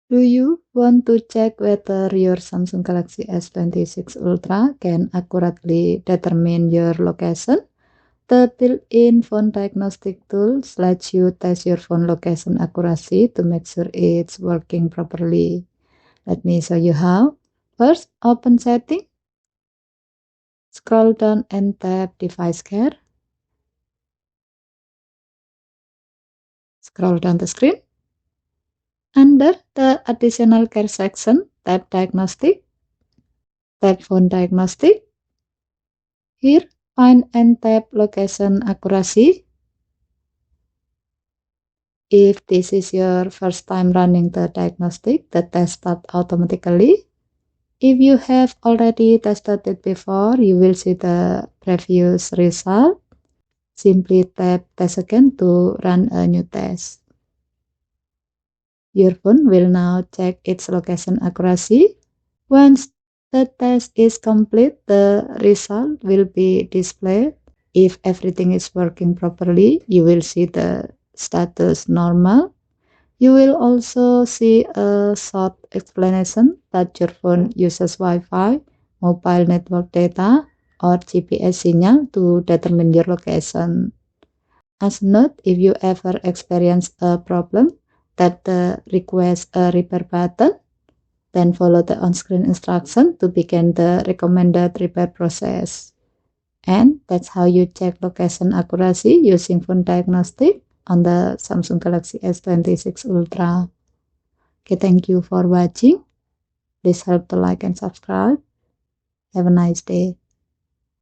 Do you want to check whether your Samsung Galaxy S26 Ultra can accurately determine your location? The built-in phone diagnostic tools lets you test your phone location accuracy to make sure it's working properly. Let me show you how. First, open Setting, scroll down and tap Device Care. Scroll down the screen. Under the Additional Care section, tap Diagnostic, tap Phone Diagnostic. Here, find and tap Location Accuracy. If this is your first time running the diagnostic, the test starts automatically. If you have already tested it before, you will see the previous result. Simply tap Test Again to run a new test. Your phone will now check its location accuracy. Once the test is complete, the result will be displayed. If everything is working properly, you will see the status normal. You will also see a short explanation that your phone uses Wi-Fi, mobile network data, or GPS signal to determine your location. As note, if you ever experience a problem that requires a repair button, then follow the on-screen instruction to begin the recommended repair process. And that's how you check location accuracy using phone diagnostic on the Samsung Galaxy S26 Ultra. Okay, thank you for watching. Please help to like and subscribe. Have a nice day.